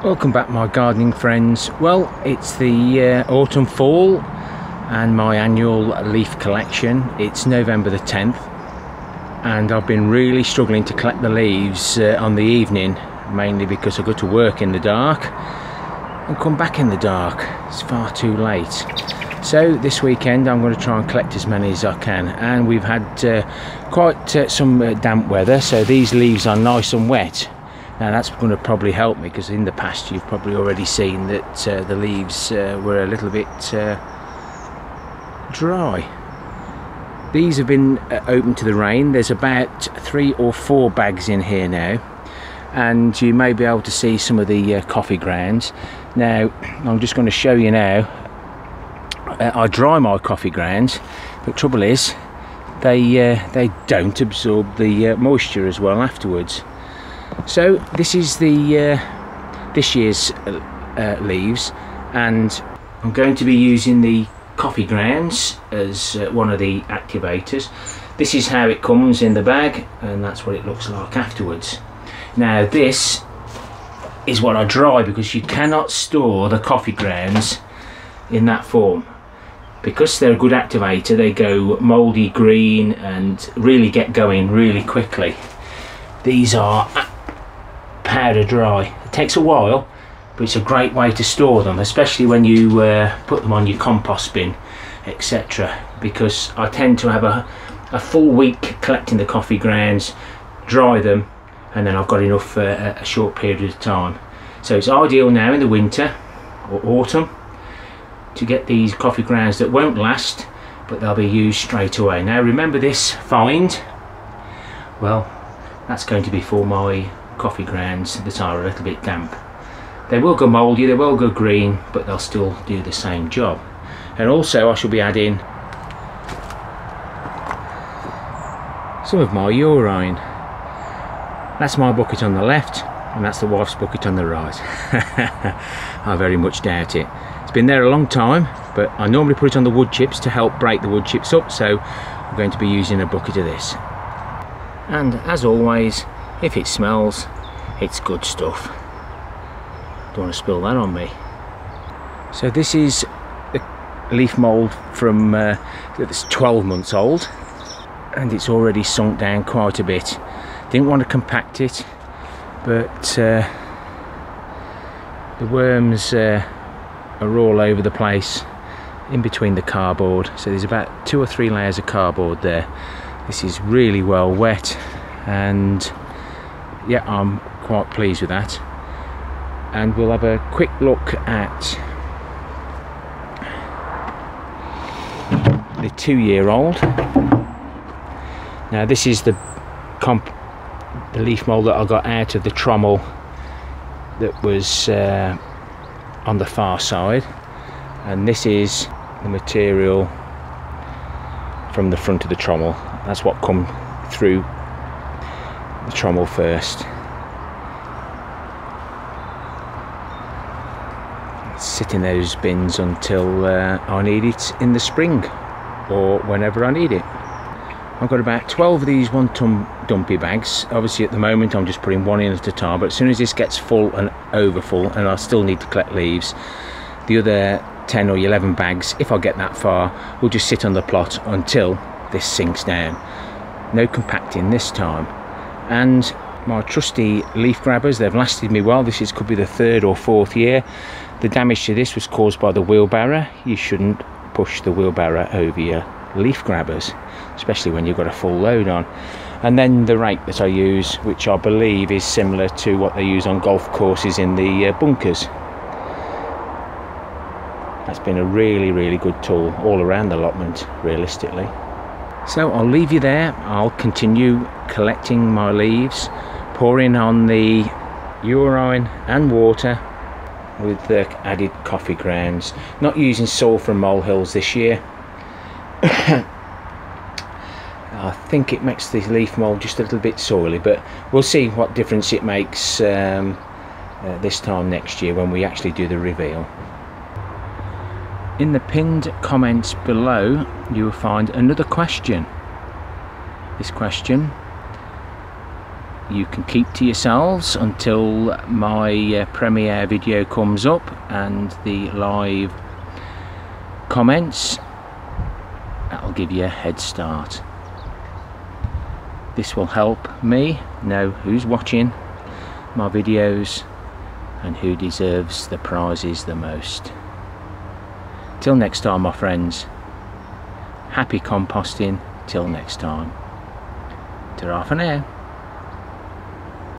Welcome back, my gardening friends. Well, it's the autumn fall and my annual leaf collection. It's November the 10th and I've been really struggling to collect the leaves on the evening, mainly because I go to work in the dark and come back in the dark. It's far too late. So this weekend I'm going to try and collect as many as I can, and we've had quite some damp weather, so these leaves are nice and wet. Now that's going to probably help me, because in the past you've probably already seen that the leaves were a little bit dry. These have been open to the rain. There's about 3 or 4 bags in here now, and you may be able to see some of the coffee grounds. Now I'm just going to show you now. I dry my coffee grounds, but trouble is they don't absorb the moisture as well afterwards. So this is the this year's leaves, and I'm going to be using the coffee grounds as one of the activators. This is how it comes in the bag, and that's what it looks like afterwards. Now this is what I dry, because you cannot store the coffee grounds in that form. Because they're a good activator, they go mouldy green and really get going really quickly. These are powder dry. It takes a while, but it's a great way to store them, especially when you put them on your compost bin, etc. Because I tend to have a full week collecting the coffee grounds, dry them, and then I've got enough for a short period of time. So it's ideal now in the winter or autumn to get these coffee grounds that won't last, but they'll be used straight away. Now remember this find, well, that's going to be for my coffee grounds that are a little bit damp. They will go mouldy, they will go green, but they'll still do the same job. And also I shall be adding some of my urine. That's my bucket on the left, and that's the wife's bucket on the right. I very much doubt it. It's been there a long time, but I normally put it on the wood chips to help break the wood chips up, so I'm going to be using a bucket of this. And as always, if it smells, it's good stuff. Don't want to spill that on me. So this is the leaf mould from that's 12 months old, and it's already sunk down quite a bit. Didn't want to compact it, but the worms are all over the place in between the cardboard, so there's about 2 or 3 layers of cardboard there. This is really well wet, and yeah, I'm quite pleased with that. And we'll have a quick look at the 2-year-old. Now this is the leaf mould that I got out of the trommel that was on the far side, and this is the material from the front of the trommel. That's what come through the trommel first. Sit in those bins until I need it in the spring or whenever I need it. I've got about 12 of these 1-ton dumpy bags. Obviously at the moment I'm just putting one in at a time, but as soon as this gets full and overfull and I still need to collect leaves, the other 10 or 11 bags, if I get that far, will just sit on the plot until this sinks down. No compacting this time. And my trusty leaf grabbers, they've lasted me well. This could be the 3rd or 4th year. The damage to this was caused by the wheelbarrow. You shouldn't push the wheelbarrow over your leaf grabbers, especially when you've got a full load on. And then the rake that I use, which I believe is similar to what they use on golf courses in the bunkers. That's been a really good tool all around the allotment, realistically. So I'll leave you there. I'll continue collecting my leaves, pouring on the urine and water with the added coffee grounds. Not using soil from molehills this year. I think it makes the leaf mould just a little bit soily, but we'll see what difference it makes this time next year when we actually do the reveal. In the pinned comments below you will find another question. This question you can keep to yourselves until my premiere video comes up and the live comments. That'll give you a head start. This will help me know who's watching my videos and who deserves the prizes the most. Till next time, my friends, happy composting. Till next time, ta-ra for now.